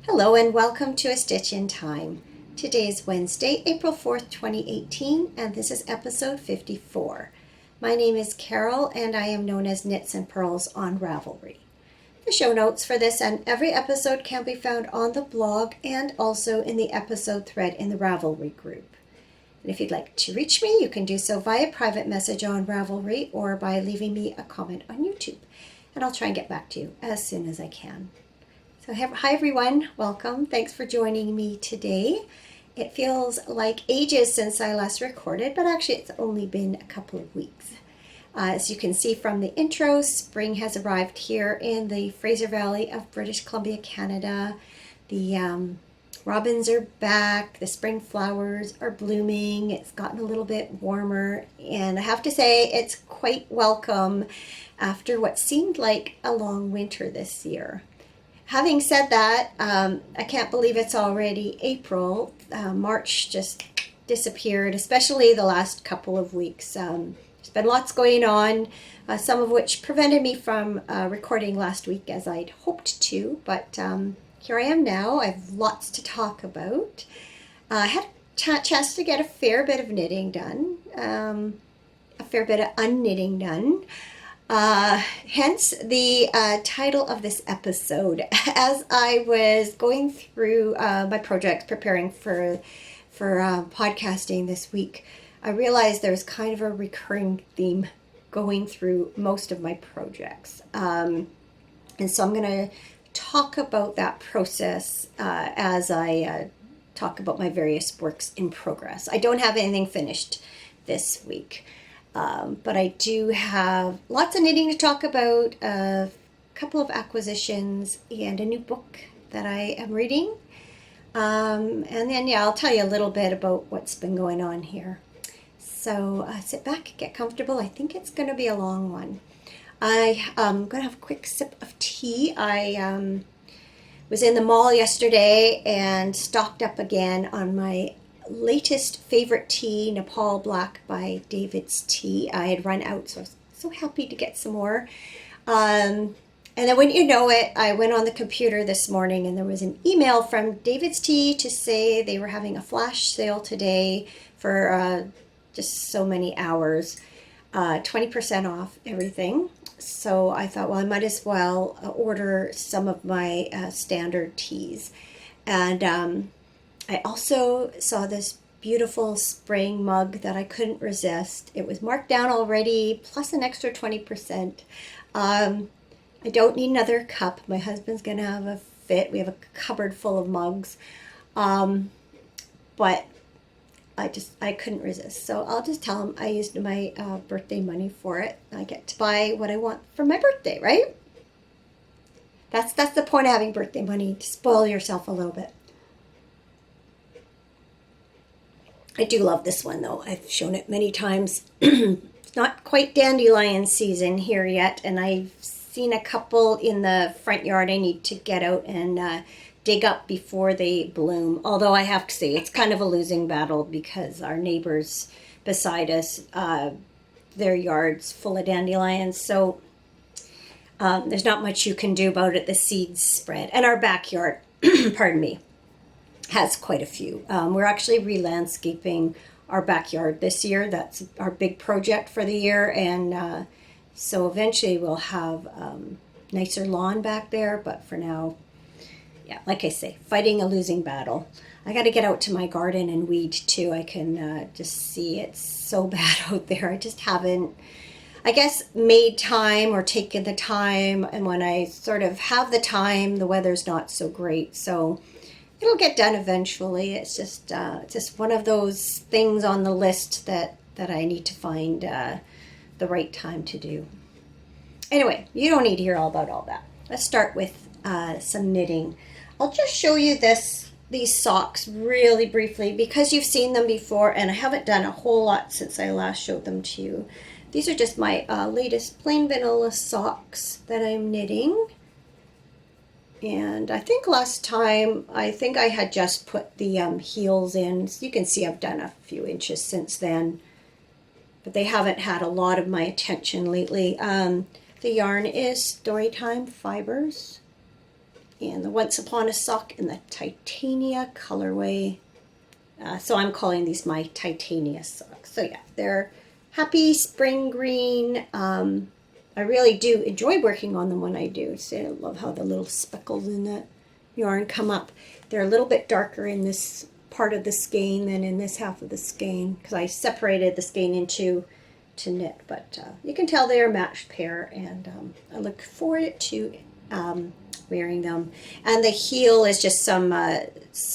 Hello and welcome to A Stitch in Time. Today is Wednesday, April 4th, 2018, and this is episode 54. My name is Carol and I am known as Knits and Pearls on Ravelry. The show notes for this and every episode can be found on the blog and also in the episode thread in the Ravelry group. And if you'd like to reach me, you can do so via private message on Ravelry or by leaving me a comment on YouTube. And I'll try and get back to you as soon as I can. So hi everyone, welcome. Thanks for joining me today. It feels like ages since I last recorded, but actually it's only been a couple of weeks. As you can see from the intro, spring has arrived here in the Fraser Valley of British Columbia, Canada. The robins are back, the spring flowers are blooming, it's gotten a little bit warmer, and I have to say it's quite welcome after what seemed like a long winter this year. Having said that, I can't believe it's already April. March just disappeared, especially the last couple of weeks. There's been lots going on, some of which prevented me from recording last week as I'd hoped to, but here I am now. I have lots to talk about. I had a chance to get a fair bit of knitting done, a fair bit of unknitting done. Hence the title of this episode. As I was going through my projects, preparing for podcasting this week, I realized there's kind of a recurring theme going through most of my projects. And so I'm going to talk about that process as I talk about my various works in progress. I don't have anything finished this week. But I do have lots of knitting to talk about, a couple of acquisitions, and a new book that I am reading. And then, I'll tell you a little bit about what's been going on here. So sit back, get comfortable. I think it's going to be a long one. I'm going to have a quick sip of tea. I was in the mall yesterday and stocked up again on my latest favorite tea, Nepal Black by David's Tea. I had run out, so I was so happy to get some more. And then when you know it, I went on the computer this morning and there was an email from David's Tea to say they were having a flash sale today for just so many hours, 20% off everything. So I thought, well, I might as well order some of my standard teas. And I also saw this beautiful spring mug that I couldn't resist. It was marked down already, plus an extra 20%. I don't need another cup. My husband's going to have a fit. We have a cupboard full of mugs. But I couldn't resist. So I'll just tell him I used my birthday money for it. I get to buy what I want for my birthday, right? That's the point of having birthday money, to spoil yourself a little bit. I do love this one, though. I've shown it many times. It's not quite dandelion season here yet, and I've seen a couple in the front yard I need to get out and dig up before they bloom. Although I have to say, it's kind of a losing battle because our neighbors beside us, their yard's full of dandelions, so there's not much you can do about it. The seeds spread. And our backyard, pardon me, has quite a few. We're actually re-landscaping our backyard this year. That's our big project for the year, and so eventually we'll have nicer lawn back there, but for now, like I say, fighting a losing battle. I got to get out to my garden and weed too. I can just see it's so bad out there. I just haven't, I guess, made time or taken the time, and when I sort of have the time, the weather's not so great, so it'll get done eventually. It's just one of those things on the list that I need to find the right time to do. Anyway, you don't need to hear all about all that. Let's start with some knitting. I'll just show you these socks really briefly because you've seen them before, and I haven't done a whole lot since I last showed them to you. These are just my latest plain vanilla socks that I'm knitting. And I think last time, I had just put the heels in. So you can see I've done a few inches since then. But they haven't had a lot of my attention lately. The yarn is Storytime Fibers. in the Once Upon a Sock in the Titania colorway. So I'm calling these my Titania socks. So yeah, they're happy spring green. I really do enjoy working on them when I do. So I love how the little speckles in that yarn come up. They're a little bit darker in this part of the skein than in this half of the skein because I separated the skein into to knit, but you can tell they're a matched pair, and I look forward to wearing them. And the heel is just some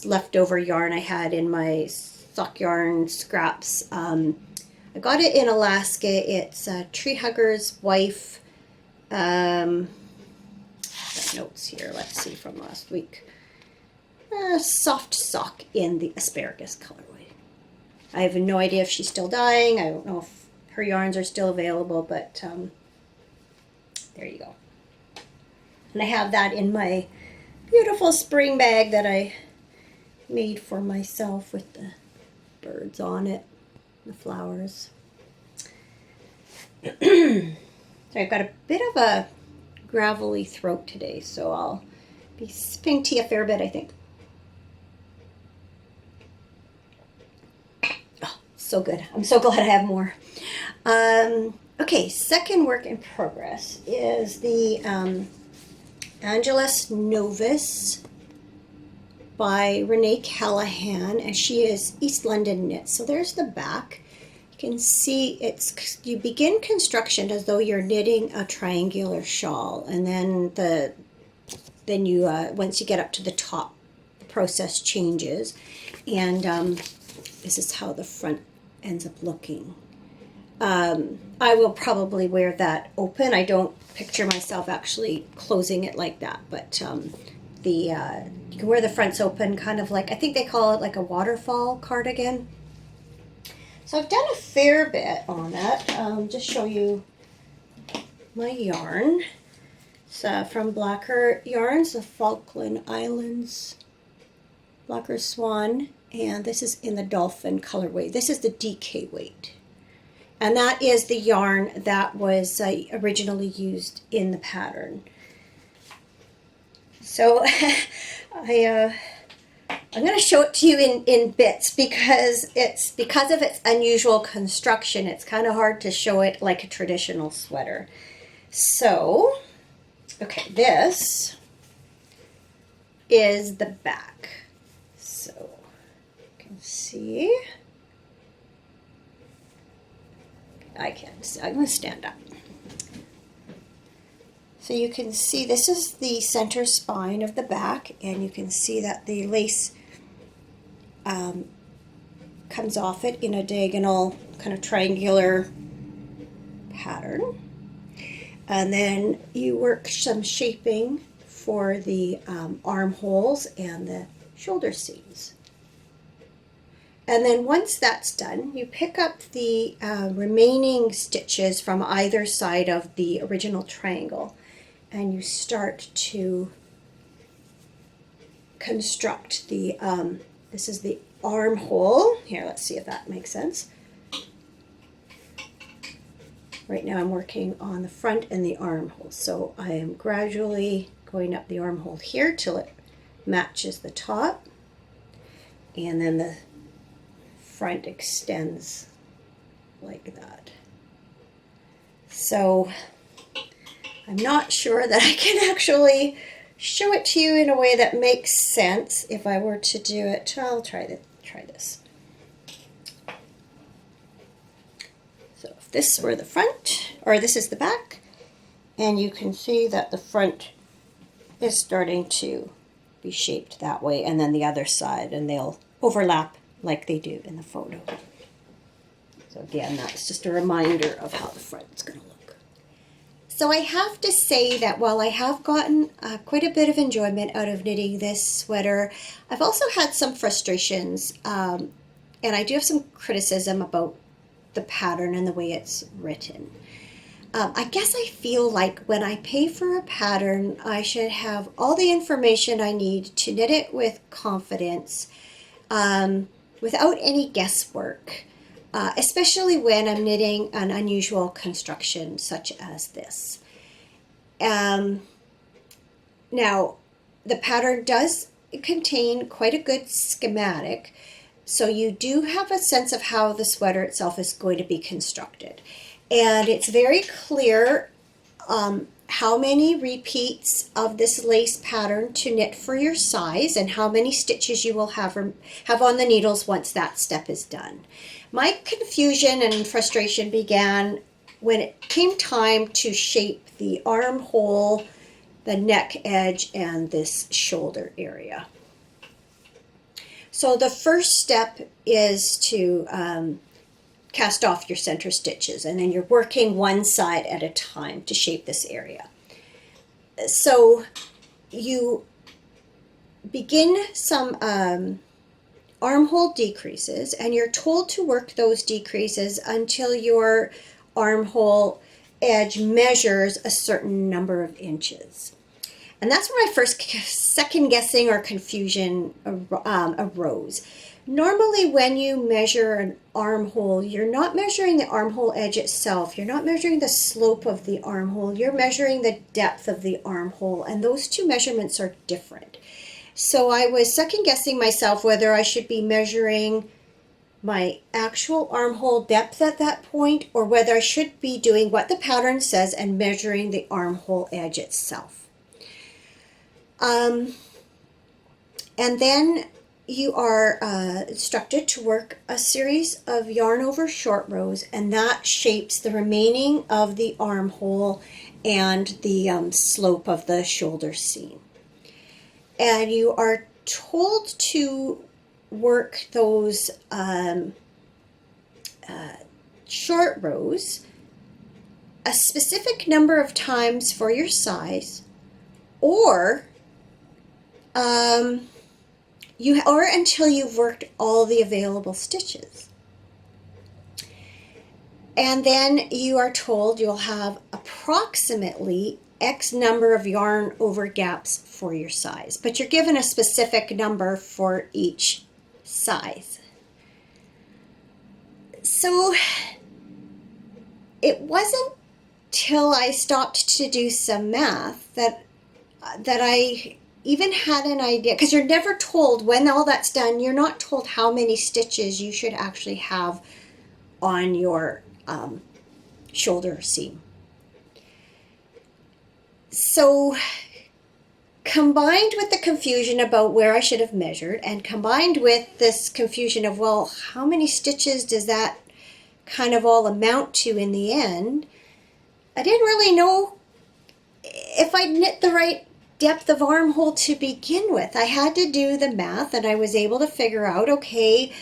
leftover yarn I had in my sock yarn scraps. I got it in Alaska. It's Tree Hugger's Wife. Got notes here. Let's see from last week. Soft sock in the asparagus colorway. I have no idea if she's still dying. I don't know if her yarns are still available, but there you go. And I have that in my beautiful spring bag that I made for myself with the birds on it, the flowers. So I've got a bit of a gravelly throat today, so I'll be sipping tea a fair bit, I think. Oh, so good. I'm so glad I have more. Okay, second work in progress is the Angelus Novus by Renee Callahan, and she is East London Knits. So there's the back. You can see you begin construction as though you're knitting a triangular shawl, and then you once you get up to the top, the process changes, and this is how the front ends up looking. I will probably wear that open. I don't picture myself actually closing it like that, but you can wear the fronts open, kind of like, I think they call it like a waterfall cardigan. So I've done a fair bit on that. Just show you my yarn. It's from Blacker Yarns, the Falkland Islands, Blacker Swan, and this is in the Dolphin colorway. This is the DK weight. And that is the yarn that was originally used in the pattern. So I'm going to show it to you in bits because of its unusual construction. It's kind of hard to show it like a traditional sweater. So, okay, this is the back. So you can see. I can't see. I'm going to stand up. So you can see this is the center spine of the back, and you can see that the lace comes off it in a diagonal kind of triangular pattern. And then you work some shaping for the armholes and the shoulder seams. And then once that's done, you pick up the remaining stitches from either side of the original triangle, and you start to construct the, this is the armhole. Here, let's see if that makes sense. Right now I'm working on the front and the armhole. So I am gradually going up the armhole here till it matches the top. And then the front extends like that. So I'm not sure that I can actually show it to you in a way that makes sense if I were to do it. I'll try this. So if this were the front, or this is the back, and you can see that the front is starting to be shaped that way, and then the other side, and they'll overlap like they do in the photo. So again, that's just a reminder of how the front's going to look. So I have to say that while I have gotten quite a bit of enjoyment out of knitting this sweater, I've also had some frustrations, and I do have some criticism about the pattern and the way it's written. I guess I feel like when I pay for a pattern, I should have all the information I need to knit it with confidence, without any guesswork, especially when I'm knitting an unusual construction such as this. Now, the pattern does contain quite a good schematic, so you do have a sense of how the sweater itself is going to be constructed. And it's very clear how many repeats of this lace pattern to knit for your size and how many stitches you will have on the needles once that step is done. My confusion and frustration began when it came time to shape the armhole, the neck edge, and this shoulder area. So the first step is to cast off your center stitches, and then you're working one side at a time to shape this area. So you begin some armhole decreases, and you're told to work those decreases until your armhole edge measures a certain number of inches. And that's where my first second guessing or confusion arose. Normally when you measure an armhole, you're not measuring the armhole edge itself. You're not measuring the slope of the armhole. You're measuring the depth of the armhole, and those two measurements are different. So I was second guessing myself whether I should be measuring my actual armhole depth at that point, or whether I should be doing what the pattern says and measuring the armhole edge itself. And then you are instructed to work a series of yarn over short rows, and that shapes the remaining of the armhole and the slope of the shoulder seam. And you are told to work those short rows a specific number of times for your size, or until you've worked all the available stitches. And then you are told you'll have approximately X number of yarn over gaps for your size, but you're given a specific number for each size. So it wasn't till I stopped to do some math that I even had an idea, because you're never told when all that's done. You're not told how many stitches you should actually have on your shoulder seam. So combined with the confusion about where I should have measured, and combined with this confusion of, well, how many stitches does that kind of all amount to in the end, I didn't really know if I'd knit the right depth of armhole to begin with. I had to do the math, and I was able to figure out, okay,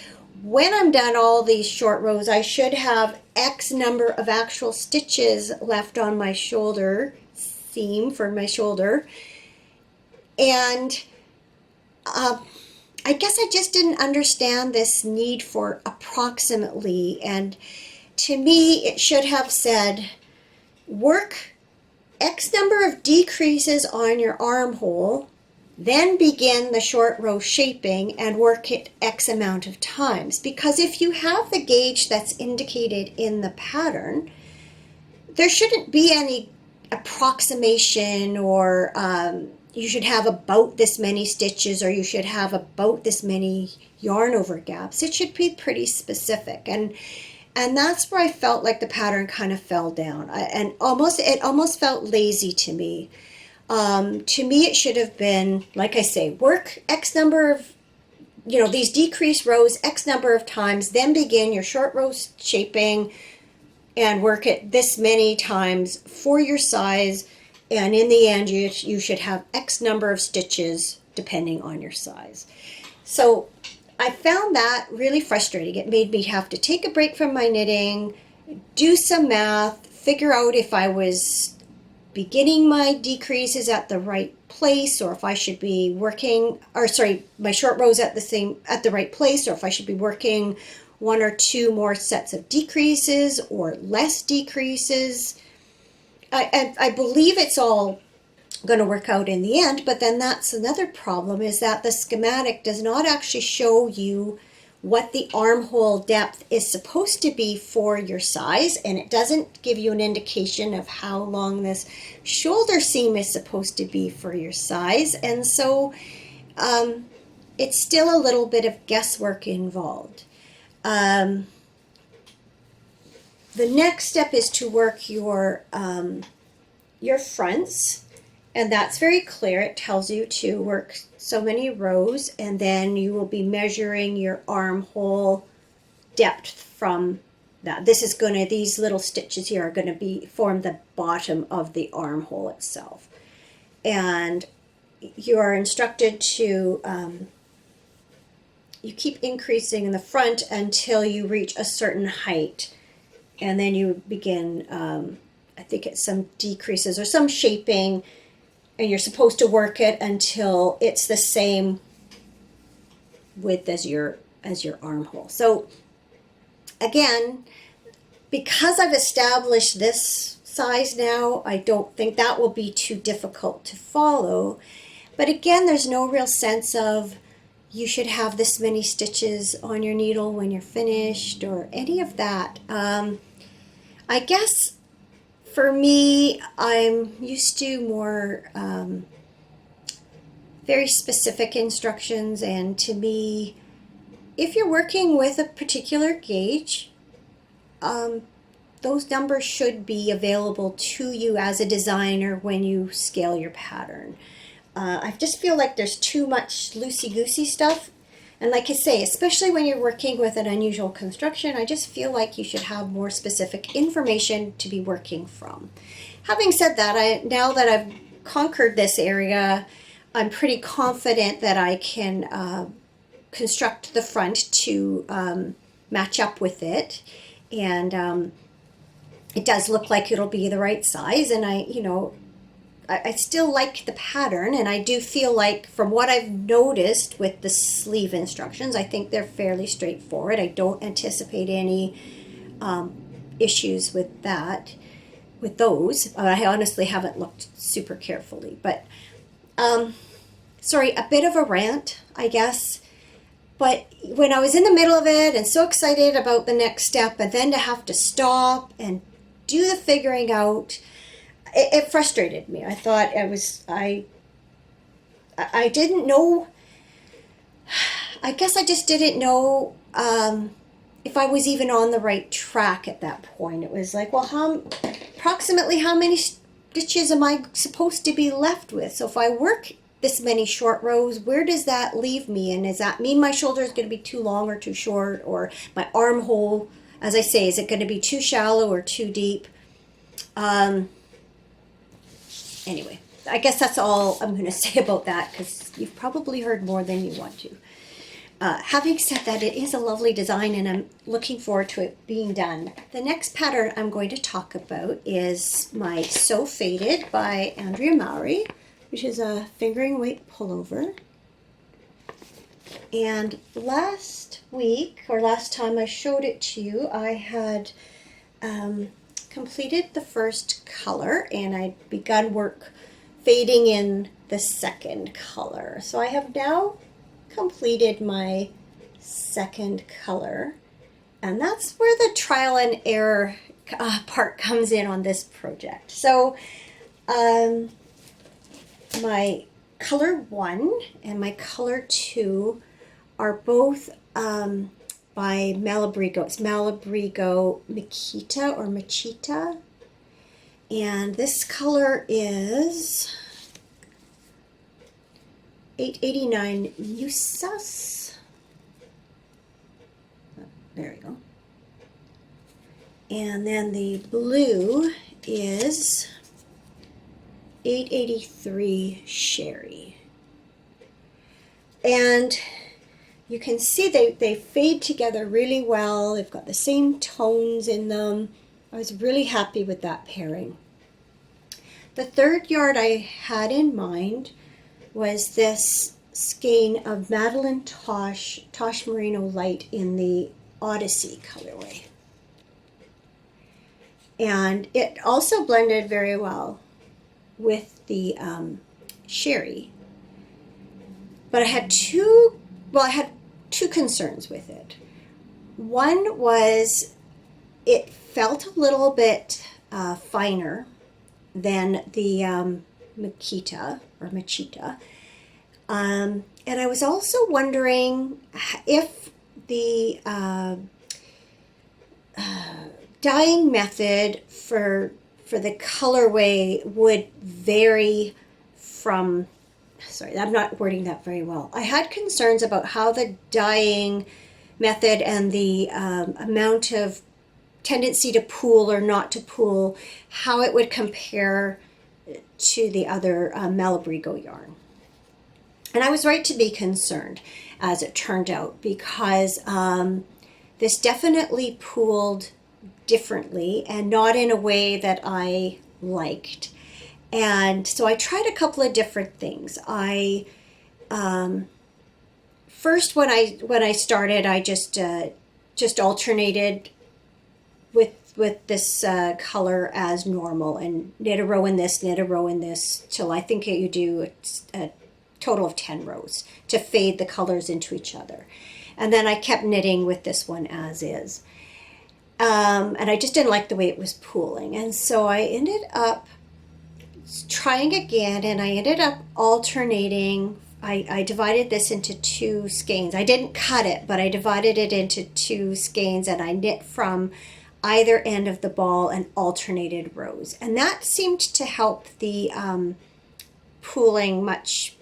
when I'm done all these short rows, I should have X number of actual stitches left on my shoulder seam for my shoulder. And I guess I just didn't understand this need for approximately, and to me it should have said work X number of decreases on your armhole, then begin the short row shaping and work it X amount of times. Because if you have the gauge that's indicated in the pattern, there shouldn't be any approximation, or you should have about this many stitches, or you should have about this many yarn over gaps. It should be pretty specific. And that's where I felt like the pattern kind of fell down. It almost felt lazy to me. To me, it should have been, like I say, work X number of, these decreased rows X number of times, then begin your short row shaping and work it this many times for your size. And in the end, you should have X number of stitches depending on your size. So I found that really frustrating. It made me have to take a break from my knitting, do some math, figure out if I was beginning my decreases at the right place, or if I should be working, my short rows at the right place, or if I should be working one or two more sets of decreases or less decreases. I believe it's all going to work out in the end, but then that's another problem, is that the schematic does not actually show you what the armhole depth is supposed to be for your size, and it doesn't give you an indication of how long this shoulder seam is supposed to be for your size. And so it's still a little bit of guesswork involved. The next step is to work your fronts, and that's very clear. It tells you to work so many rows, and then you will be measuring your armhole depth from that. These little stitches here are going to form the bottom of the armhole itself. And you are instructed to, you keep increasing in the front until you reach a certain height. And then you begin, I think it's some decreases or some shaping, and you're supposed to work it until it's the same width as your armhole. So again, because I've established this size now, I don't think that will be too difficult to follow. But again, there's no real sense of you should have this many stitches on your needle when you're finished or any of that. I guess for me, I'm used to more very specific instructions, and to me, if you're working with a particular gauge, those numbers should be available to you as a designer when you scale your pattern. I just feel like there's too much loosey-goosey stuff. And like I say, especially when you're working with an unusual construction, I just feel like you should have more specific information to be working from. Having said that, now that I've conquered this area, I'm pretty confident that I can construct the front to match up with it. And it does look like it'll be the right size. And I still like the pattern, and I do feel like from what I've noticed with the sleeve instructions, I think they're fairly straightforward. I don't anticipate any issues with those. I honestly haven't looked super carefully, but sorry, a bit of a rant, I guess. But when I was in the middle of it and so excited about the next step, and then to have to stop and do the figuring out, it frustrated me. I thought I didn't know, I guess I just didn't know if I was even on the right track at that point. It was like, well, approximately how many stitches am I supposed to be left with? So if I work this many short rows, where does that leave me? And does that mean my shoulder is going to be too long or too short? Or my armhole, as I say, is it going to be too shallow or too deep? Anyway, I guess that's all I'm going to say about that, because you've probably heard more than you want to. Having said that, it is a lovely design, and I'm looking forward to it being done. The next pattern I'm going to talk about is my So Faded by Andrea Mowry, which is a fingering weight pullover. And last time I showed it to you, I had completed the first color, and I'd begun work fading in the second color. So I have now completed my second color, and that's where the trial and error part comes in on this project. So my color 1 and my color 2 are both by Malabrigo. It's Malabrigo Makita or Machita. And this color is 889 Musas. There we go. And then the blue is 883 Sherry. And you can see they fade together really well. They've got the same tones in them. I was really happy with that pairing. The third yard I had in mind was this skein of Madeline Tosh Merino Light in the Odyssey colorway. And it also blended very well with the Sherry. But I had two concerns with it. One was it felt a little bit finer than the Machita. And I was also wondering if the dyeing method for the colorway would vary from, sorry, I'm not wording that very well. I had concerns about how the dyeing method and the amount of tendency to pool or not to pool, how it would compare to the other Malabrigo yarn. And I was right to be concerned, as it turned out, because this definitely pooled differently and not in a way that I liked. And so I tried a couple of different things. I first, when I started, I just alternated with this color as normal and knit a row in this, knit a row in this, till I think you do a total of 10 rows to fade the colors into each other. And then I kept knitting with this one as is. And I just didn't like the way it was pooling. And so I ended up trying again, and I ended up alternating. I divided this into two skeins. I didn't cut it, but I divided it into two skeins, and I knit from either end of the ball and alternated rows. And that seemed to help the pooling much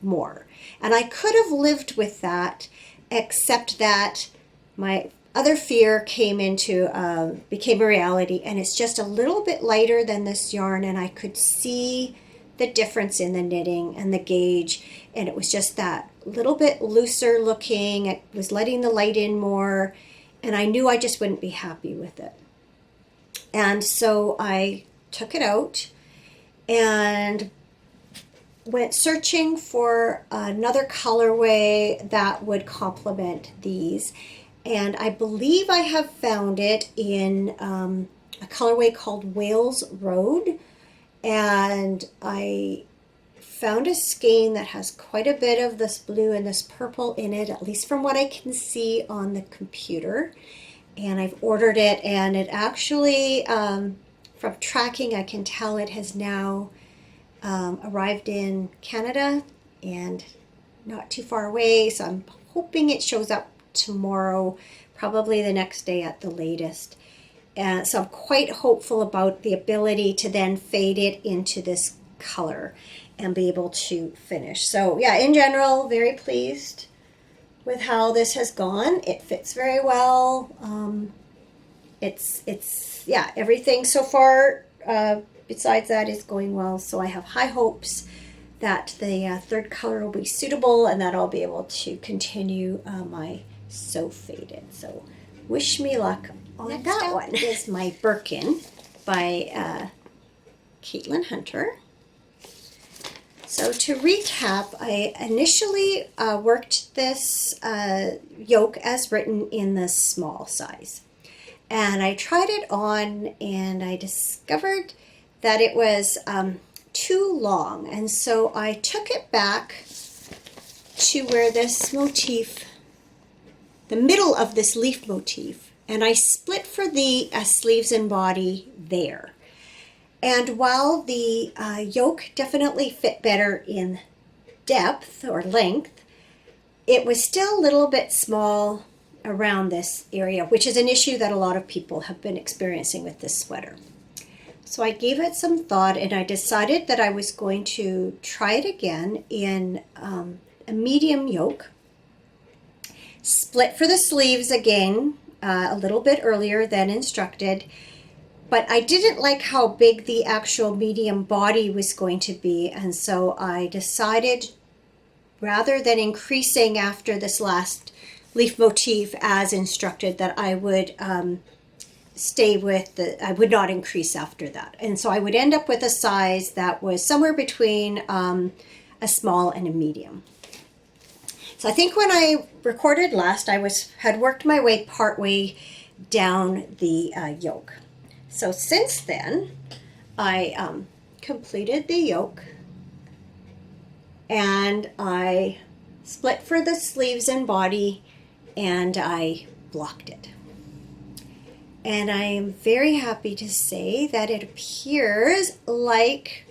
more. And I could have lived with that, except that my other fear became a reality, and it's just a little bit lighter than this yarn, and I could see the difference in the knitting and the gauge, and it was just that little bit looser looking. It was letting the light in more, and I knew I just wouldn't be happy with it. And so I took it out and went searching for another colorway that would complement these. And I believe I have found it in a colorway called Wales Road. And I found a skein that has quite a bit of this blue and this purple in it, at least from what I can see on the computer. And I've ordered it, and it actually, from tracking, I can tell it has now arrived in Canada and not too far away. So I'm hoping it shows up tomorrow, probably the next day at the latest. So I'm quite hopeful about the ability to then fade it into this color and be able to finish. So yeah, in general, very pleased with how this has gone. It fits very well. Yeah, everything so far besides that is going well. So I have high hopes that the third color will be suitable and that I'll be able to continue my Sew Faded. So wish me luck on Next that up one. Is my Birkin by Caitlin Hunter. So to recap, I initially worked this yoke as written in the small size. And I tried it on and I discovered that it was too long. And so I took it back to where this motif, the middle of this leaf motif, and I split for the sleeves and body there. And while the yoke definitely fit better in depth or length, it was still a little bit small around this area, which is an issue that a lot of people have been experiencing with this sweater. So I gave it some thought, and I decided that I was going to try it again in a medium yoke, split for the sleeves again a little bit earlier than instructed. But I didn't like how big the actual medium body was going to be, and so I decided, rather than increasing after this last leaf motif as instructed, that I would stay with I would not increase after that. And so I would end up with a size that was somewhere between a small and a medium. So I think when I recorded last, I had worked my way partway down the yoke. So since then, I completed the yoke, and I split for the sleeves and body, and I blocked it. And I am very happy to say that it appears like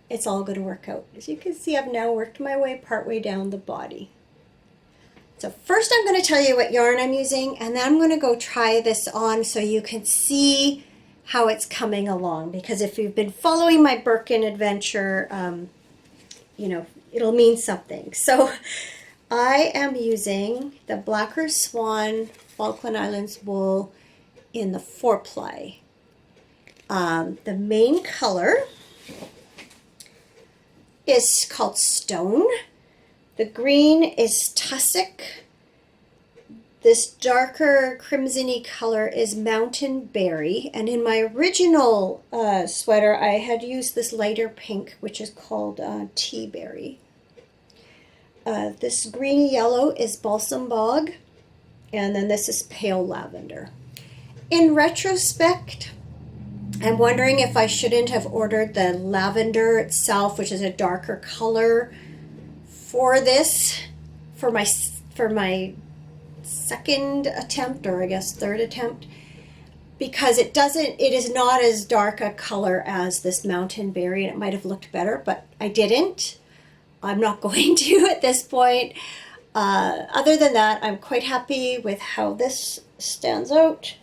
it's all going to work out. As you can see, I've now worked my way partway down the body. So first I'm going to tell you what yarn I'm using, and then I'm going to go try this on so you can see how it's coming along. Because if you've been following my Birkin adventure, you know, it'll mean something. So I am using the Blacker Swan Falkland Islands wool in the 4-ply. The main color is called Stone. The green is Tussock. This darker crimsony color is Mountain Berry. And in my original sweater, I had used this lighter pink, which is called Tea Berry. This greeny yellow is Balsam Bog. And then this is Pale Lavender. In retrospect, I'm wondering if I shouldn't have ordered the lavender itself, which is a darker color, for this, for my second attempt, or I guess third attempt, because it is not as dark a color as this Mountain Berry, and it might have looked better, but I didn't. I'm not going to at this point. Other than that, I'm quite happy with how this stands out.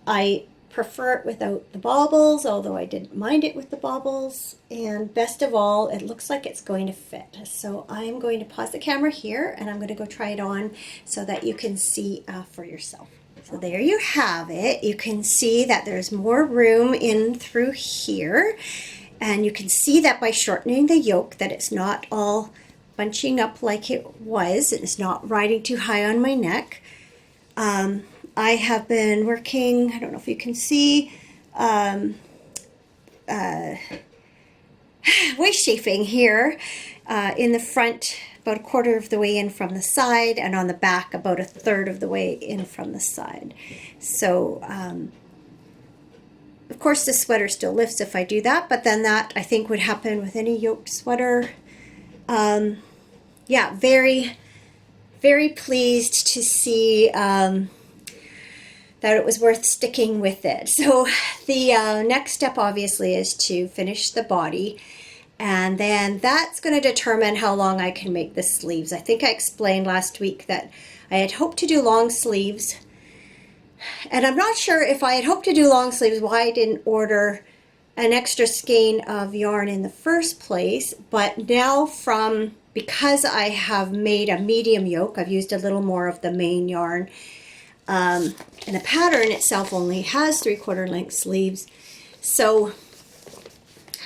I prefer it without the baubles, although I didn't mind it with the baubles. And best of all, it looks like it's going to fit. So I'm going to pause the camera here, and I'm going to go try it on so that you can see for yourself. So there you have it. You can see that there's more room in through here. And you can see that by shortening the yoke that it's not all bunching up like it was. It's not riding too high on my neck. I have been working, I don't know if you can see, waist chafing here in the front, about a quarter of the way in from the side, and on the back about a third of the way in from the side. So, of course, the sweater still lifts if I do that, but then that, I think, would happen with any yoked sweater. Yeah, very, very pleased to see that it was worth sticking with it. So the next step obviously is to finish the body, and then that's going to determine how long I can make the sleeves. I think I explained last week that I had hoped to do long sleeves, and I'm not sure if I had hoped to do long sleeves why I didn't order an extra skein of yarn in the first place. But now, because I have made a medium yoke, I've used a little more of the main yarn. And the pattern itself only has 3/4 length sleeves. So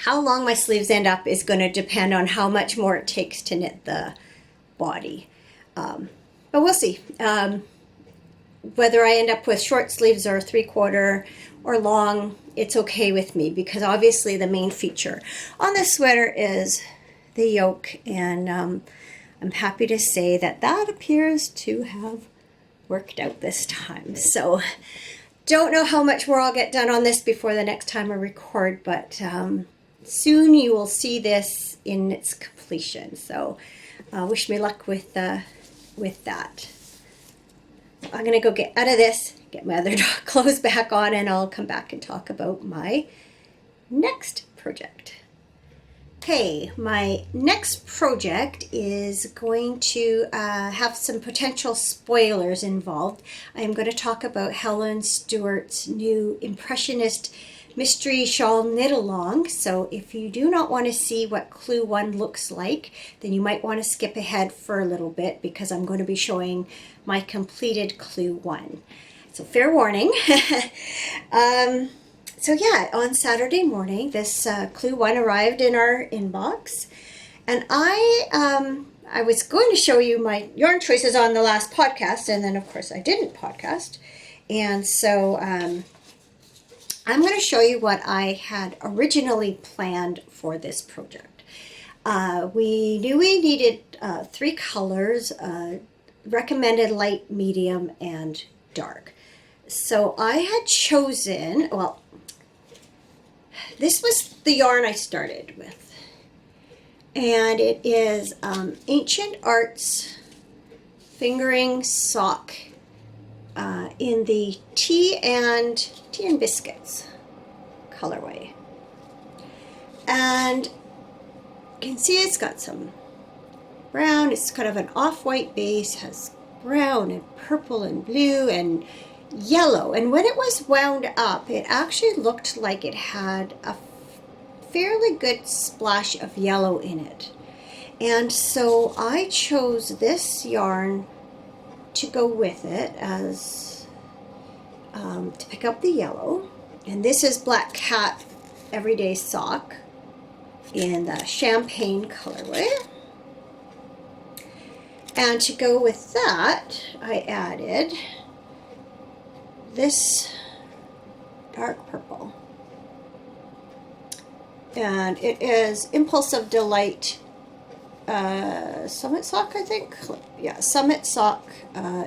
how long my sleeves end up is going to depend on how much more it takes to knit the body. But we'll see. Whether I end up with short sleeves or 3/4 or long, it's okay with me, because obviously the main feature on this sweater is the yoke, and I'm happy to say that that appears to have worked out this time. So don't know how much more I'll get done on this before the next time I record, but soon you will see this in its completion. So wish me luck with that. I'm gonna go get out of this, get my other clothes back on, and I'll come back and talk about my next project. Okay, my next project is going to have some potential spoilers involved. I'm going to talk about Helen Stewart's new Impressionist Mystery Shawl Knit Along. So if you do not want to see what Clue 1 looks like, then you might want to skip ahead for a little bit, because I'm going to be showing my completed Clue 1. So fair warning. So yeah, on Saturday morning, this Clue 1 arrived in our inbox, and I was going to show you my yarn choices on the last podcast, and then of course I didn't podcast, and so I'm going to show you what I had originally planned for this project. We knew we needed 3 colors, recommended light, medium, and dark. So I had chosen, well, this was the yarn I started with. And it is Ancient Arts Fingering Sock in the tea and biscuits colorway. And you can see it's got some brown. It's kind of an off-white base, has brown and purple and blue and yellow. And when it was wound up, it actually looked like it had a fairly good splash of yellow in it. And so I chose this yarn to go with it as to pick up the yellow. And this is Black Cat Everyday Sock in the champagne colorway. And to go with that, I added this dark purple. And it is Impulsive Delight Summit Sock, I think. Yeah, Summit Sock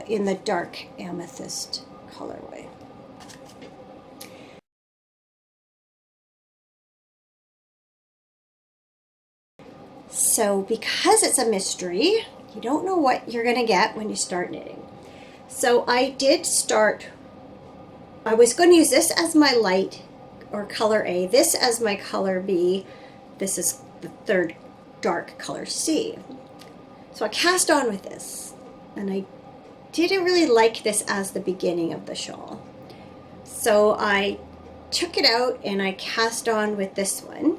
in the dark amethyst colorway. So because it's a mystery, you don't know what you're going to get when you start knitting. So I did start, I was going to use this as my light or color A, this as my color B, this is the third dark color C. So I cast on with this, and I didn't really like this as the beginning of the shawl. So I took it out and I cast on with this one.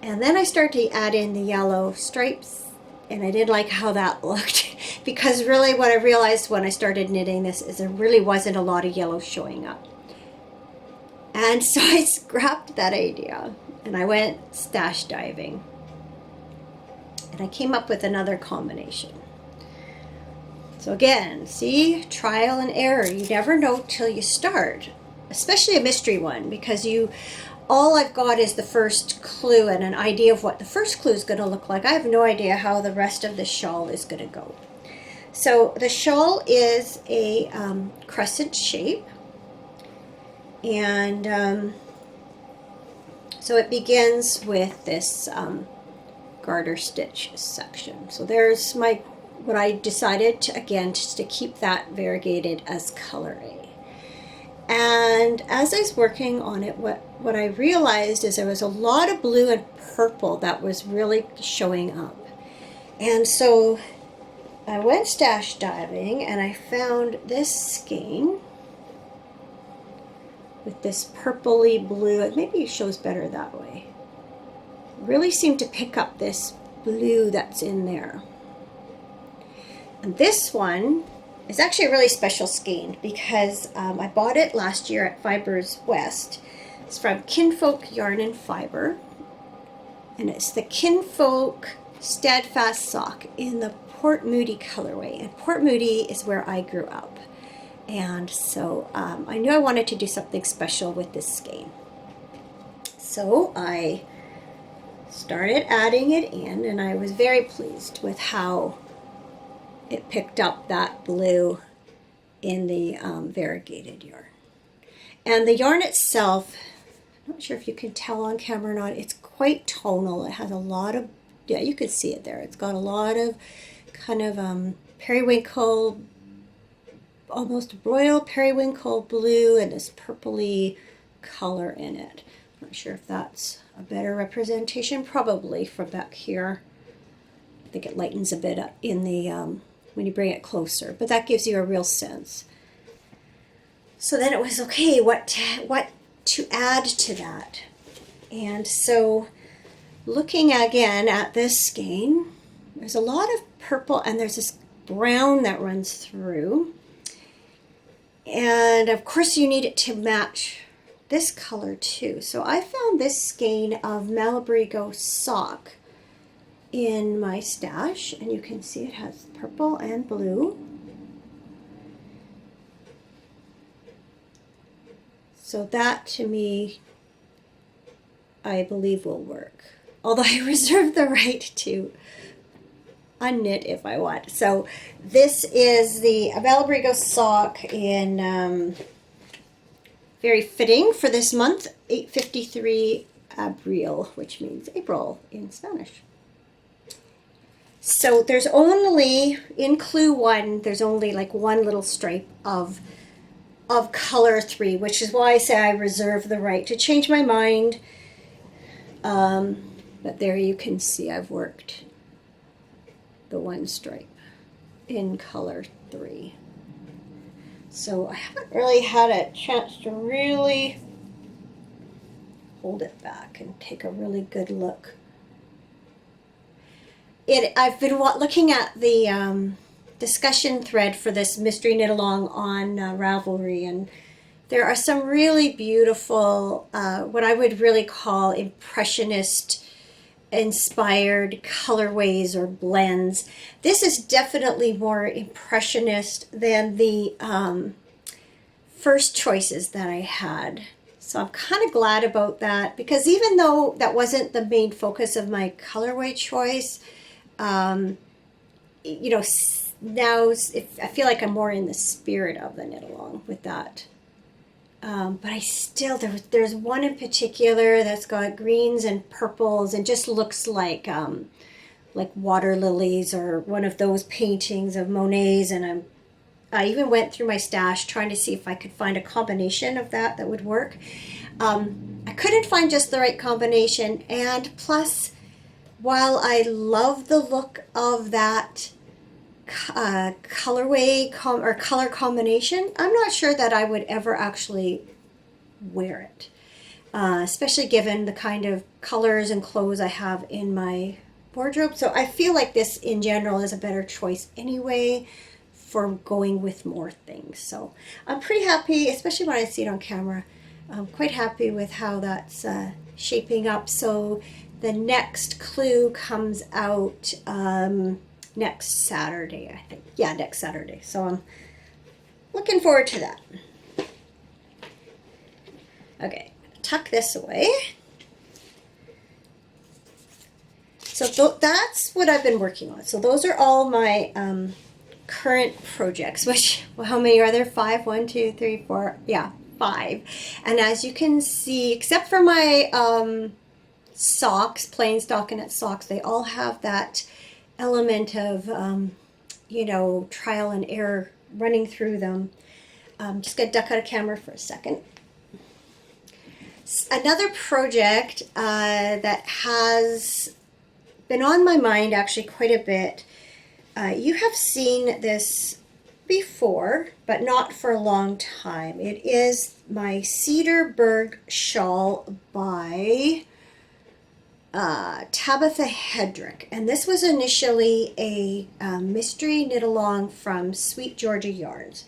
And then I started to add in the yellow stripes, and I didn't like how that looked because really what I realized when I started knitting this is there really wasn't a lot of yellow showing up. And so I scrapped that idea and I went stash diving. And I came up with another combination. So again, see, trial and error. You never know till you start, especially a mystery one, because all I've got is the first clue and an idea of what the first clue is going to look like. I have no idea how the rest of the shawl is going to go. So the shawl is a crescent shape. And so it begins with this garter stitch section. So there's what I decided to, again, just to keep that variegated as color A. And as I was working on it, what I realized is there was a lot of blue and purple that was really showing up. And so I went stash diving and I found this skein with this purpley blue. Maybe it shows better that way. Really seemed to pick up this blue that's in there. And this one is actually a really special skein because I bought it last year at Fibers West. It's from Kinfolk Yarn and Fiber. And it's the Kinfolk Steadfast Sock in the Port Moody colorway. And Port Moody is where I grew up. And so I knew I wanted to do something special with this skein. So I started adding it in, and I was very pleased with how it picked up that blue in the variegated yarn. And the yarn itself, I'm not sure if you can tell on camera or not, it's quite tonal. It has a lot of, yeah, you can see it there. It's got a lot of kind of periwinkle, almost royal periwinkle blue, and this purpley color in it. I'm not sure if that's a better representation, probably from back here. I think it lightens a bit up in the when you bring it closer, but that gives you a real sense. So then it was okay, what to add to that. And so looking again at this skein, there's a lot of purple and there's this brown that runs through. And of course you need it to match this color too. So I found this skein of Malabrigo sock in my stash, and you can see it has purple and blue. So that to me, I believe will work. Although I reserve the right to unknit if I want. So this is the Malabrigo sock in very fitting for this month, 853 Abril, which means April in Spanish. So there's only, in clue 1, there's only like one little stripe of color 3, which is why I say I reserve the right to change my mind. But there you can see I've worked the one stripe in color 3. So I haven't really had a chance to really hold it back and take a really good look. I've been looking at the discussion thread for this mystery knit along on Ravelry, and there are some really beautiful, what I would really call impressionist inspired colorways or blends. This is definitely more impressionist than the first choices that I had. So I'm kind of glad about that, because even though that wasn't the main focus of my colorway choice, you know, now I feel like I'm more in the spirit of the knit along with that. But I still, there's one in particular that's got greens and purples and just looks like water lilies, or one of those paintings of Monet's. And I even went through my stash trying to see if I could find a combination of that would work. I couldn't find just the right combination, and plus, while I love the look of that colorway or color combination, I'm not sure that I would ever actually wear it, especially given the kind of colors and clothes I have in my wardrobe. So I feel like this in general is a better choice anyway for going with more things. So I'm pretty happy, especially when I see it on camera. I'm quite happy with how that's shaping up. So the next clue comes out next Saturday, I think. Yeah, next Saturday. So I'm looking forward to that. Okay, tuck this away. So that's what I've been working on. So those are all my current projects, which, well, how many are there? 5? 1, 2, 3, 4. Yeah, 5. And as you can see, except for my socks, plain stockinette socks, they all have that element of, you know, trial and error running through them. Just gonna duck out of camera for a second. Another project that has been on my mind actually quite a bit. You have seen this before, but not for a long time. It is my Cedarburg Shawl by Tabitha Hedrick, and this was initially a mystery knit along from Sweet Georgia Yarns,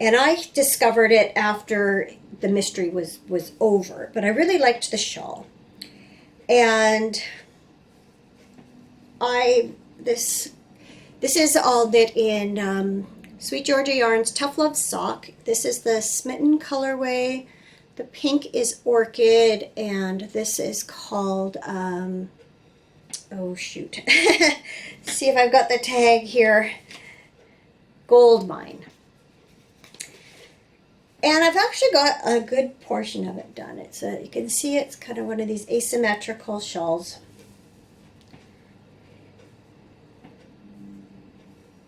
and I discovered it after the mystery was over, but I really liked the shawl. And this is all knit in Sweet Georgia Yarns Tough Love Sock. This is the Smitten colorway. The pink is Orchid, and this is called, oh shoot, see if I've got the tag here, Gold Mine. And I've actually got a good portion of it done. You can see it's kind of one of these asymmetrical shawls.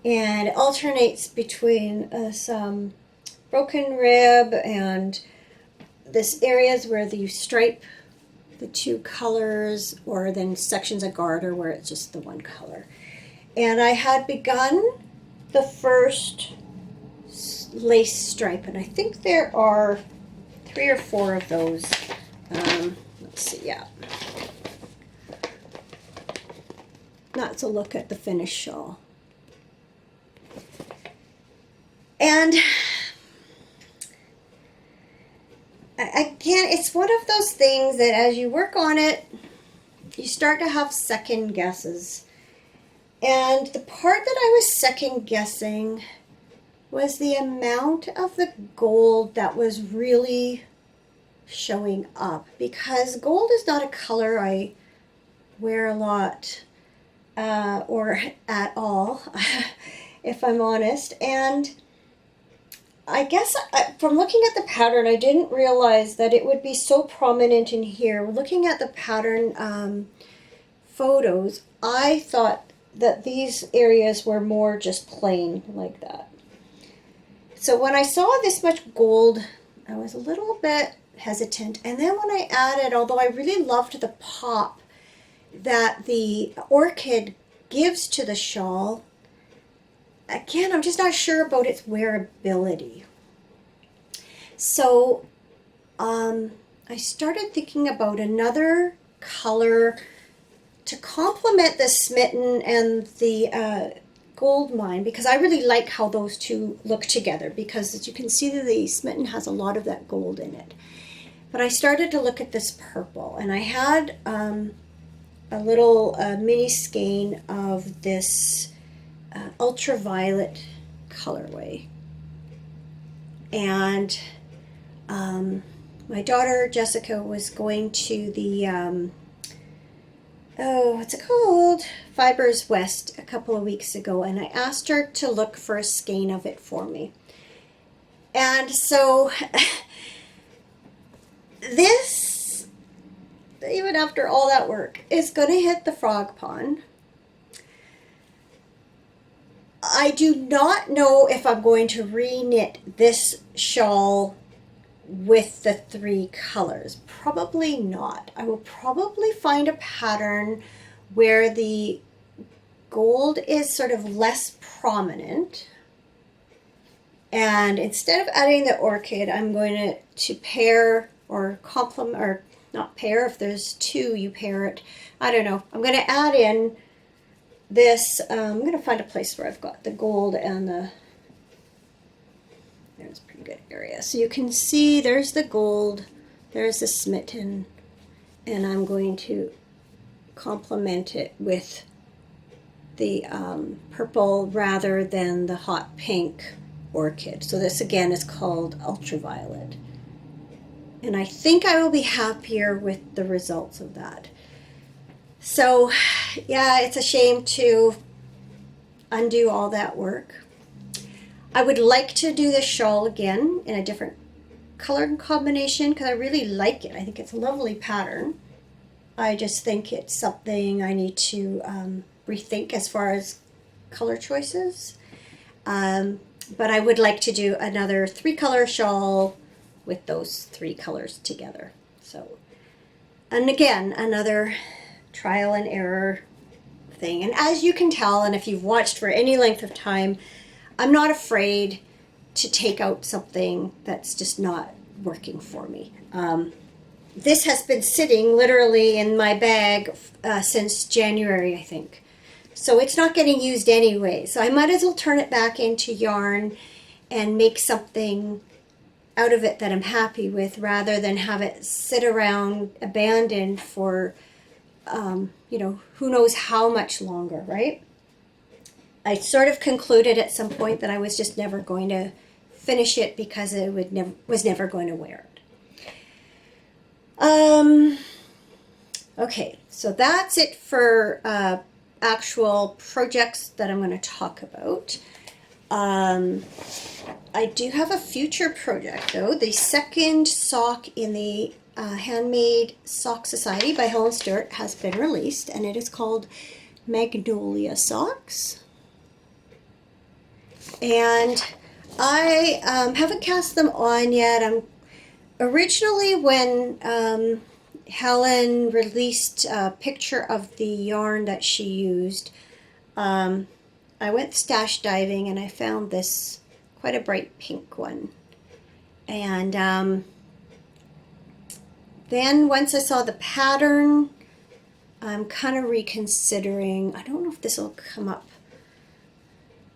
And it alternates between some broken rib and this areas where you stripe the two colors, or then sections of garter where it's just the one color. And I had begun the first lace stripe, and I think there are 3 or 4 of those. Let's see, yeah. That's a look at the finished shawl. And again, it's one of those things that as you work on it, you start to have second guesses. And the part that I was second guessing was the amount of the gold that was really showing up, because gold is not a color I wear a lot or at all, if I'm honest. And I guess from looking at the pattern, I didn't realize that it would be so prominent in here. Looking at the pattern photos, I thought that these areas were more just plain like that. So when I saw this much gold, I was a little bit hesitant. And then when I added, although I really loved the pop that the orchid gives to the shawl, again, I'm just not sure about its wearability. So I started thinking about another color to complement the smitten and the gold mine, because I really like how those two look together, because as you can see, the smitten has a lot of that gold in it. But I started to look at this purple, and I had a little mini skein of this ultraviolet colorway. And my daughter Jessica was going to the what's it called? Fibers West a couple of weeks ago, and I asked her to look for a skein of it for me. And so this, even after all that work, is going to hit the frog pond. I do not know if I'm going to re-knit this shawl with the 3 colors. Probably not. I will probably find a pattern where the gold is sort of less prominent, and instead of adding the orchid, I'm going to pair or complement, or not pair, if there's 2 you pair it, I don't know. I'm going to add in this, I'm going to find a place where I've got the gold and there's a pretty good area. So you can see there's the gold, there's the smitten, and I'm going to complement it with the purple rather than the hot pink orchid. So this again is called ultraviolet. And I think I will be happier with the results of that. So yeah, it's a shame to undo all that work. I would like to do this shawl again in a different color combination because I really like it. I think it's a lovely pattern. I just think it's something I need to rethink as far as color choices. But I would like to do another 3-color shawl with those 3 colors together. So, and again, another trial and error thing. And as you can tell, and if you've watched for any length of time, I'm not afraid to take out something that's just not working for me. This has been sitting literally in my bag since January, I think. So it's not getting used anyway. So I might as well turn it back into yarn and make something out of it that I'm happy with, rather than have it sit around abandoned for, who knows how much longer, right? I sort of concluded at some point that I was just never going to finish it because it was never going to wear it. Okay, so that's it for actual projects that I'm going to talk about. I do have a future project, though. The second sock in the Handmade Sock Society by Helen Stewart has been released, and it is called Magnolia Socks. And I haven't cast them on yet. Originally, when Helen released a picture of the yarn that she used, I went stash diving and I found this quite a bright pink one. And then once I saw the pattern, I'm kind of reconsidering. I don't know if this will come up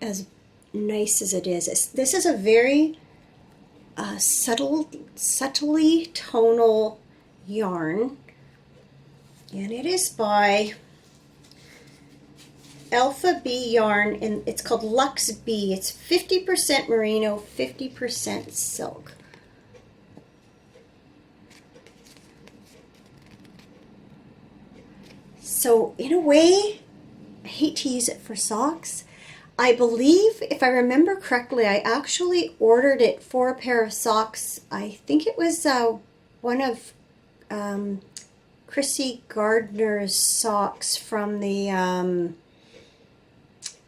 as nice as it is. This is a very subtly tonal yarn, and it is by Alpha Bee yarn, and it's called Luxe Bee. It's 50% merino, 50% silk. So in a way, I hate to use it for socks. I believe, if I remember correctly, I actually ordered it for a pair of socks. I think it was one of Chrissy Gardner's socks from the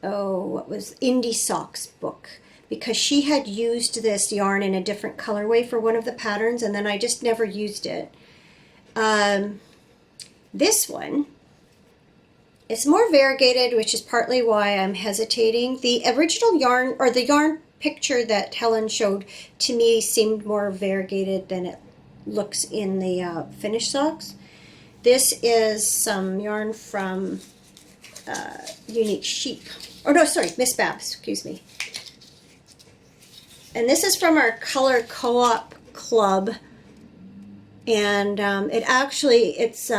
what was Indie Socks book, because she had used this yarn in a different colorway for one of the patterns, and then I just never used it. This one is more variegated, which is partly why I'm hesitating. The original yarn, or the yarn picture that Helen showed to me, seemed more variegated than it looks in the finished socks. This is some yarn from Unique Sheep. Oh no, sorry, Miss Babs, excuse me. And this is from our Color Co-op Club. And it's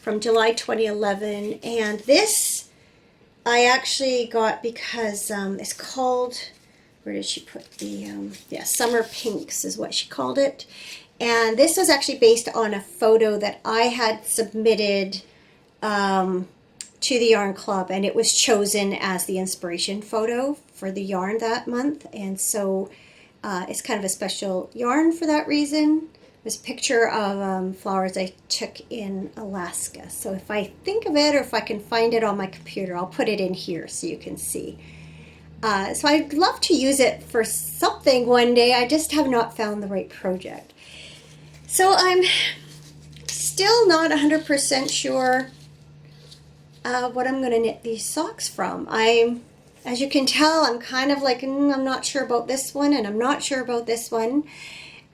from July 2011. And this I actually got because it's called, where did she put the, Summer Pinks is what she called it. And this was actually based on a photo that I had submitted to the Yarn Club, and it was chosen as the inspiration photo for the yarn that month. And so it's kind of a special yarn for that reason. It was a picture of flowers I took in Alaska. So if I think of it, or if I can find it on my computer, I'll put it in here so you can see. So I'd love to use it for something one day. I just have not found the right project. So I'm still not 100% sure what I'm going to knit these socks from. As you can tell, I'm kind of like, I'm not sure about this one, and I'm not sure about this one.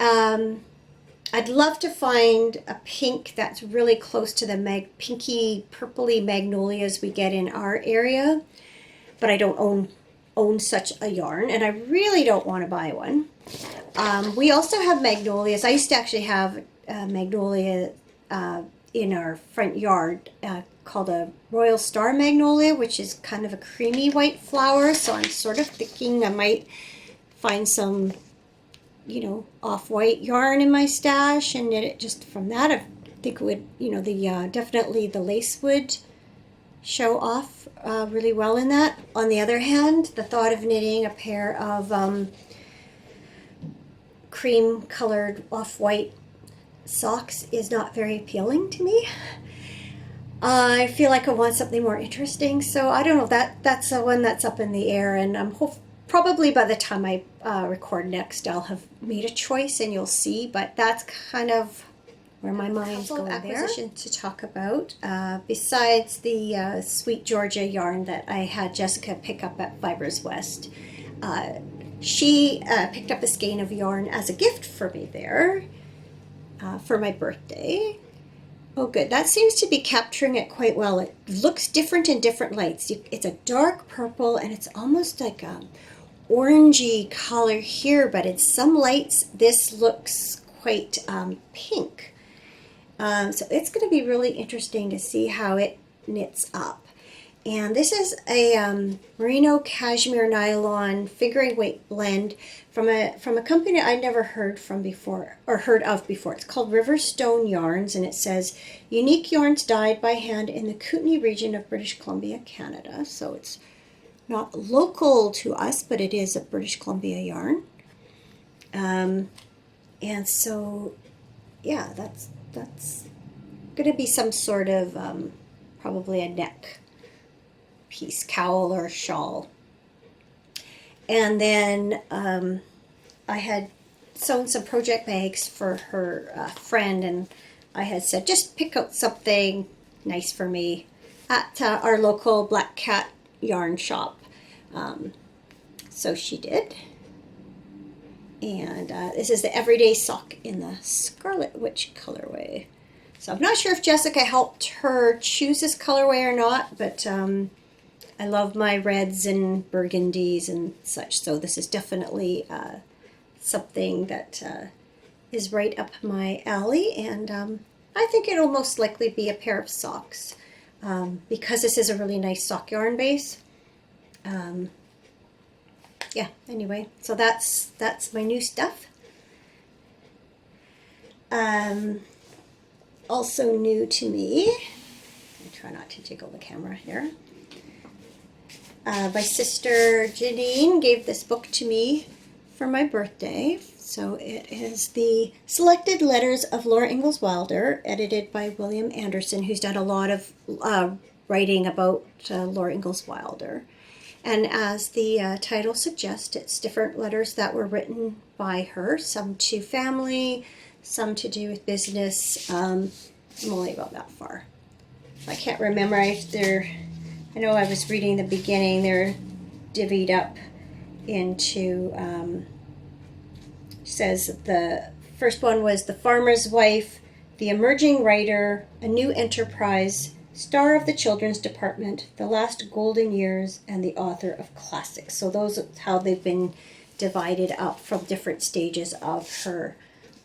I'd love to find a pink that's really close to the pinky purpley magnolias we get in our area, but I don't own such a yarn, and I really don't want to buy one. We also have magnolias. I used to actually have a magnolia in our front yard called a Royal Star Magnolia, which is kind of a creamy white flower. So I'm sort of thinking I might find some, off-white yarn in my stash and knit it just from that. I think it would, definitely the lace would show off really well in that. On the other hand, the thought of knitting a pair of cream-colored off-white socks is not very appealing to me. I feel like I want something more interesting, so I don't know. That's the one that's up in the air, and I'm probably by the time I record next, I'll have made a choice, and you'll see. But that's kind of where my mind's going there. Acquisition to talk about, besides the Sweet Georgia yarn that I had Jessica pick up at Fibers West. She picked up a skein of yarn as a gift for me there for my birthday. Oh, good. That seems to be capturing it quite well. It looks different in different lights. It's a dark purple, and it's almost like a orangey color here, but in some lights, this looks quite pink. So it's going to be really interesting to see how it knits up. And this is a merino cashmere nylon fingering weight blend from a company I never heard of before. It's called Riverstone Yarns, and it says unique yarns dyed by hand in the Kootenay region of British Columbia, Canada. So it's not local to us, but it is a British Columbia yarn. And so, yeah, that's going to be some sort of probably a neck piece, cowl or shawl. And then I had sewn some project bags for her friend, and I had said just pick out something nice for me at our local Black Cat yarn shop. So she did. And this is the Everyday Sock in the Scarlet Witch colorway. So I'm not sure if Jessica helped her choose this colorway or not, but I love my reds and burgundies and such, so this is definitely something that is right up my alley, and I think it'll most likely be a pair of socks because this is a really nice sock yarn base. Yeah, anyway, so that's my new stuff. Also new to me, I try not to jiggle the camera here. My sister Janine gave this book to me for my birthday. So it is the Selected Letters of Laura Ingalls Wilder, edited by William Anderson, who's done a lot of writing about Laura Ingalls Wilder. And as the title suggests, it's different letters that were written by her, some to family, some to do with business. I'm only about that far. I can't remember. I know I was reading the beginning. They're divvied up into, says the first one was The Farmer's Wife, The Emerging Writer, A New Enterprise, Star of the Children's Department, The Last Golden Years, and the Author of Classics. So those are how they've been divided up from different stages of her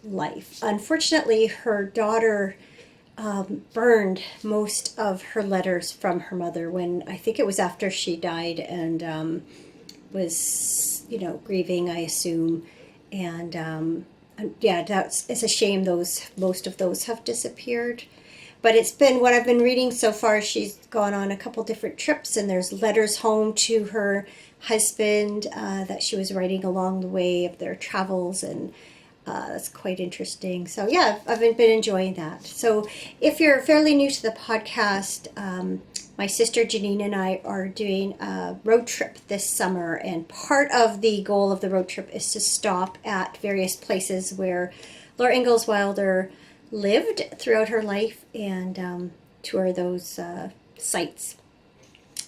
life. Unfortunately, her daughter burned most of her letters from her mother when, I think it was after she died, and was, grieving, I assume. And yeah, it's a shame most of those have disappeared. But it's been what I've been reading so far. She's gone on a couple different trips, and there's letters home to her husband that she was writing along the way of their travels, and that's quite interesting. So yeah, I've been enjoying that. So if you're fairly new to the podcast, my sister Janine and I are doing a road trip this summer, and part of the goal of the road trip is to stop at various places where Laura Ingalls Wilder lived throughout her life and tour those sites.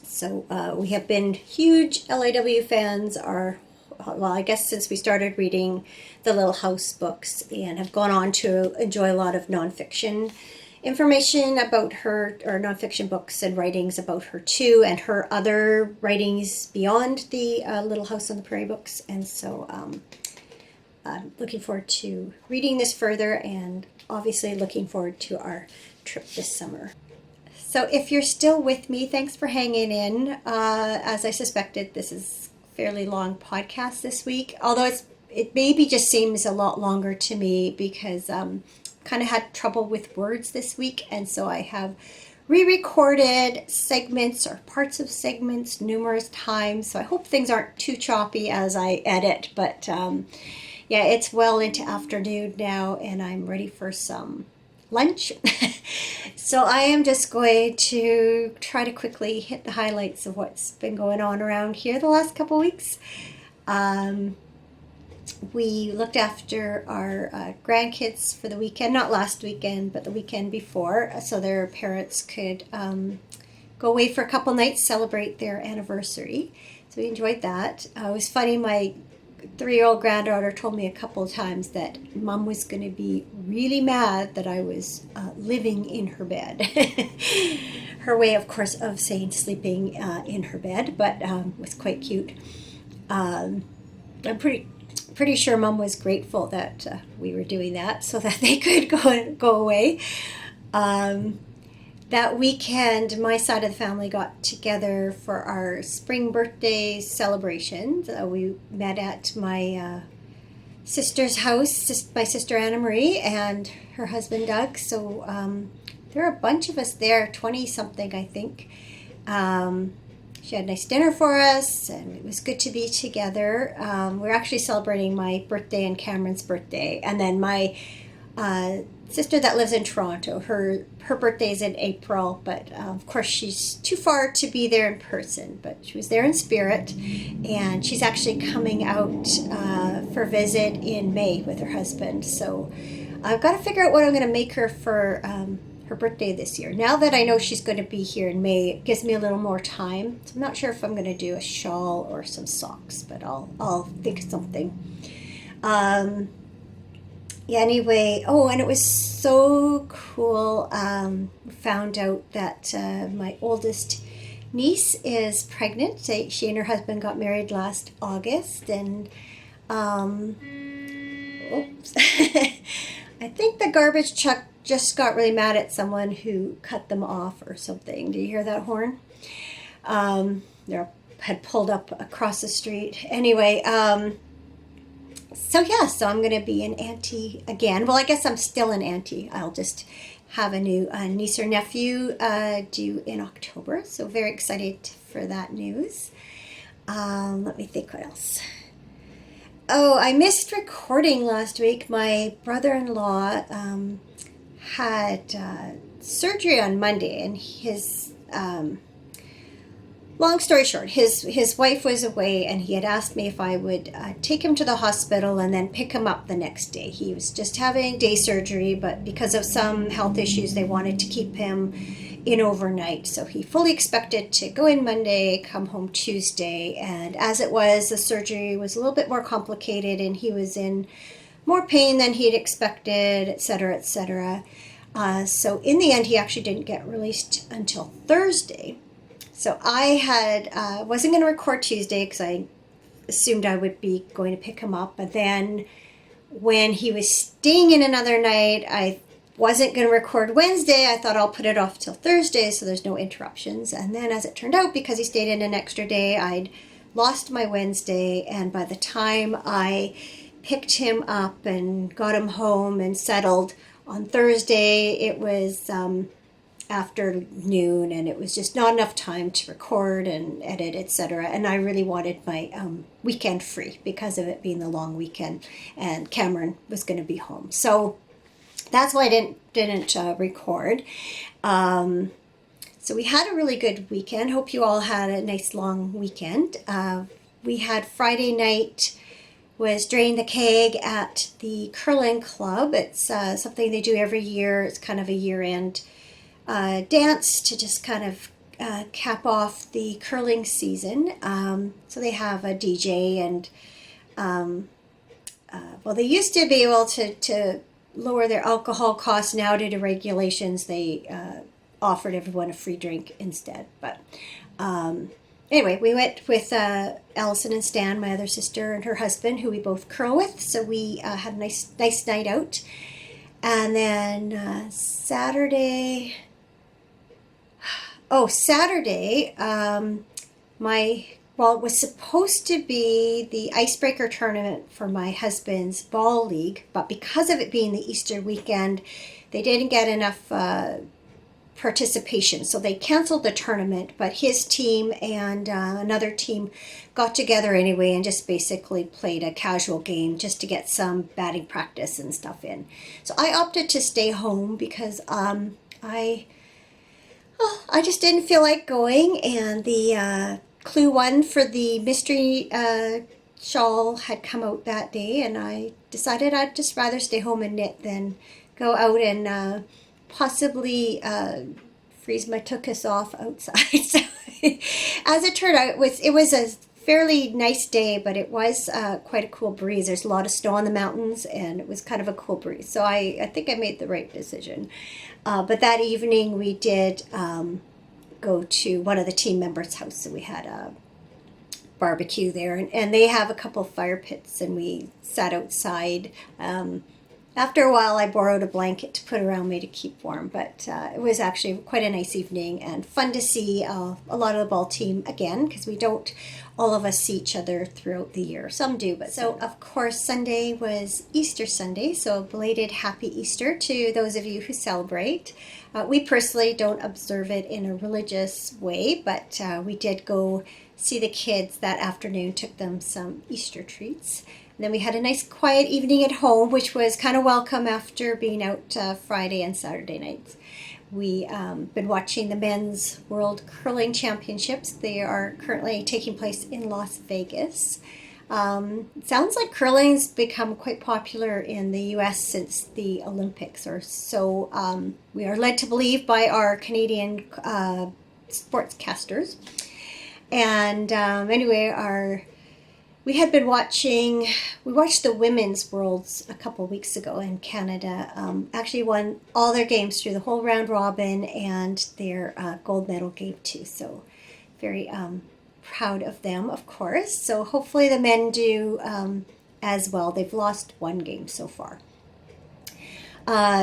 So we have been huge LIW fans, I guess since we started reading the Little House books, and have gone on to enjoy a lot of nonfiction information about her, or nonfiction books and writings about her too, and her other writings beyond the Little House on the Prairie books. And so I'm looking forward to reading this further, and obviously looking forward to our trip this summer. So if you're still with me, thanks for hanging in. As I suspected, this is a fairly long podcast this week, although it maybe just seems a lot longer to me because kind of had trouble with words this week, and so I have re-recorded segments or parts of segments numerous times, so I hope things aren't too choppy as I edit, but yeah, it's well into afternoon now, and I'm ready for some lunch. So I am just going to try to quickly hit the highlights of what's been going on around here the last couple weeks. We looked after our grandkids for the weekend, not last weekend, but the weekend before, so their parents could go away for a couple nights, celebrate their anniversary. So we enjoyed that. It was funny, my 3-year-old granddaughter told me a couple of times that Mom was going to be really mad that I was living in her bed. Her way, of course, of saying sleeping in her bed, but was quite cute. I'm pretty sure Mom was grateful that we were doing that so that they could go away. That weekend, my side of the family got together for our spring birthday celebrations. We met at my sister's house, my sister Anna Marie and her husband Doug. So there were a bunch of us there, 20-something, I think. She had a nice dinner for us, and it was good to be together. We're actually celebrating my birthday and Cameron's birthday, and then my sister that lives in Toronto, her birthday is in April, but of course she's too far to be there in person, but she was there in spirit, and she's actually coming out for a visit in May with her husband. So I've got to figure out what I'm going to make her for her birthday this year. Now that I know she's going to be here in May, it gives me a little more time. So I'm not sure if I'm going to do a shawl or some socks, but I'll think of something. Yeah, anyway, and it was so cool. Found out that my oldest niece is pregnant. She and her husband got married last August, and oops, I think the garbage truck just got really mad at someone who cut them off or something. Do you hear that horn? They had pulled up across the street. Anyway, so I'm going to be an auntie again. Well, I guess I'm still an auntie. I'll just have a new niece or nephew due in October. So very excited for that news. Let me think what else. Oh, I missed recording last week. My brother-in-law had surgery on Monday, and his long story short, his wife was away, and he had asked me if I would take him to the hospital and then pick him up the next day. He was just having day surgery, but because of some health issues, they wanted to keep him in overnight. So he fully expected to go in Monday, come home Tuesday, and as it was, the surgery was a little bit more complicated, and he was in more pain than he'd expected, etc., etc. So in the end, he actually didn't get released until Thursday. So I wasn't going to record Tuesday because I assumed I would be going to pick him up. But then when he was staying in another night, I wasn't going to record Wednesday. I thought I'll put it off till Thursday so there's no interruptions. And then as it turned out, because he stayed in an extra day, I'd lost my Wednesday. And by the time I picked him up and got him home and settled on Thursday, it was afternoon, and it was just not enough time to record and edit, etc. And I really wanted my weekend free because of it being the long weekend, and Cameron was going to be home. So that's why I didn't record. So we had a really good weekend. Hope you all had a nice long weekend. We had Friday night was drain the keg at the curling club. It's something they do every year. It's kind of a year-end dance to just kind of cap off the curling season. So they have a DJ, and well, they used to be able to lower their alcohol costs. Now, due to regulations, they offered everyone a free drink instead. But anyway, we went with Allison and Stan, my other sister, and her husband, who we both curl with. So we had a nice night out. And then Saturday, it was supposed to be the icebreaker tournament for my husband's ball league, but because of it being the Easter weekend, they didn't get enough participation, so they canceled the tournament. But his team and another team got together anyway and just basically played a casual game just to get some batting practice and stuff in. So I opted to stay home because I just didn't feel like going, and the Clue 1 for the mystery shawl had come out that day, and I decided I'd just rather stay home and knit than go out and possibly freeze my tuchus off outside. So as it turned out, it was a fairly nice day, but it was quite a cool breeze. There's a lot of snow on the mountains, and it was kind of a cool breeze. So I think I made the right decision. But that evening we did go to one of the team members' house. So we had a barbecue there, and they have a couple of fire pits, and we sat outside. After a while, I borrowed a blanket to put around me to keep warm, but it was actually quite a nice evening and fun to see a lot of the ball team again, because we don't all of us see each other throughout the year. Some do, but so of course Sunday was Easter Sunday, so a belated happy Easter to those of you who celebrate. We personally don't observe it in a religious way, but we did go see the kids that afternoon, took them some Easter treats. And then we had a nice quiet evening at home, which was kind of welcome after being out Friday and Saturday nights. We've been watching the Men's World Curling Championships. They are currently taking place in Las Vegas. It sounds like curling's become quite popular in the U.S. since the Olympics, or so we are led to believe by our Canadian sportscasters. And anyway, we had been we watched the Women's Worlds a couple weeks ago, and Canada actually won all their games through the whole round robin and their gold medal game too. So very proud of them, of course. So hopefully the men do as well. They've lost one game so far.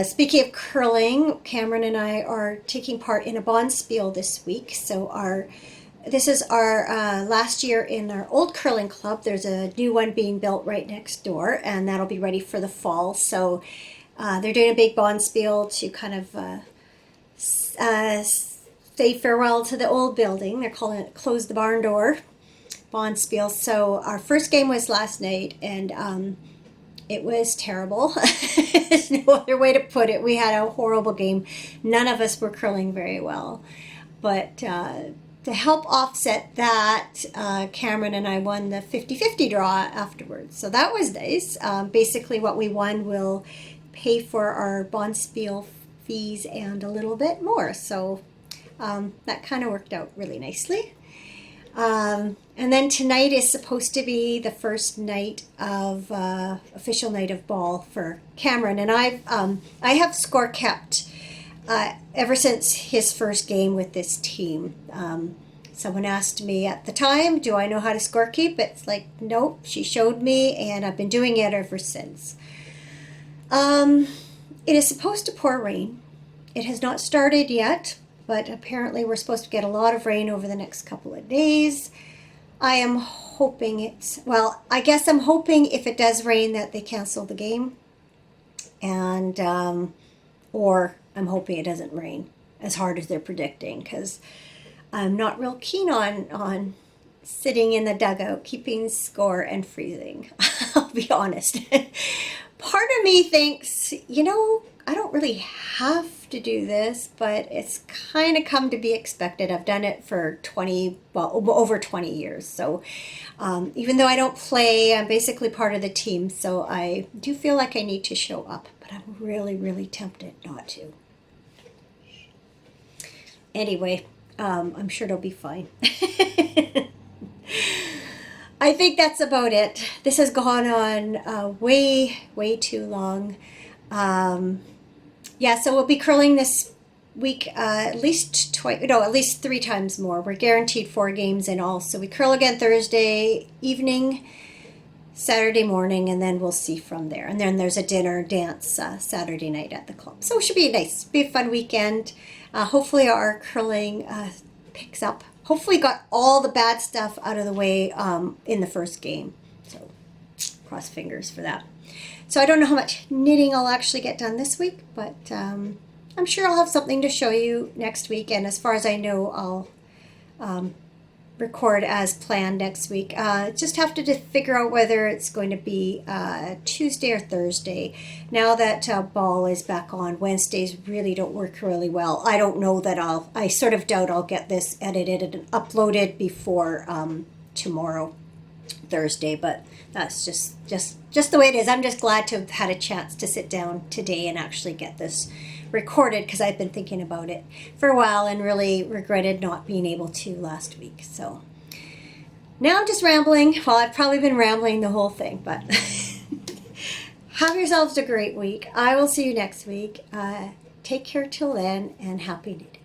Speaking of curling, Cameron and I are taking part in a bonspiel this week. So this is our last year in our old curling club. There's a new one being built right next door, and that'll be ready for the fall. So they're doing a big bonspiel to kind of say farewell to the old building. They're calling it Close the Barn Door bonspiel. So our first game was last night, and it was terrible. There's no other way to put it. We had a horrible game. None of us were curling very well. But to help offset that, Cameron and I won the 50-50 draw afterwards. So that was nice. Basically what we won will pay for our Bonspiel fees and a little bit more. So that kind of worked out really nicely. And then tonight is supposed to be the first night of official night of ball for Cameron, and I have score kept ever since his first game with this team. Someone asked me at the time, "Do I know how to score keep?" It's like, nope. She showed me, and I've been doing it ever since. It is supposed to pour rain. It has not started yet, but apparently we're supposed to get a lot of rain over the next couple of days. I am hoping I guess I'm hoping if it does rain that they cancel the game. And, or I'm hoping it doesn't rain as hard as they're predicting, because I'm not real keen on sitting in the dugout, keeping score and freezing. I'll be honest. Part of me thinks, I don't really have to do this, but it's kind of come to be expected. I've done it for over 20 years. So even though I don't play, I'm basically part of the team. So I do feel like I need to show up, but I'm really, really tempted not to. Anyway, I'm sure it'll be fine. I think that's about it. This has gone on way, way too long. So we'll be curling this week at least 3 times more. We're guaranteed 4 games in all. So we curl again Thursday evening, Saturday morning, and then we'll see from there. And then there's a dinner dance Saturday night at the club. So it should be nice. Be a fun weekend. Hopefully our curling picks up. Hopefully got all the bad stuff out of the way in the first game. So cross fingers for that. So I don't know how much knitting I'll actually get done this week, but I'm sure I'll have something to show you next week. And as far as I know, I'll record as planned next week. Just have to figure out whether it's going to be Tuesday or Thursday. Now that ball is back on, Wednesdays really don't work really well. I don't know that I sort of doubt I'll get this edited and uploaded before tomorrow, Thursday, but that's just the way it is. I'm just glad to have had a chance to sit down today and actually get this recorded, because I've been thinking about it for a while and really regretted not being able to last week. So now I'm just rambling. Well, I've probably been rambling the whole thing, but have yourselves a great week. I will see you next week. Take care till then, and happy knitting.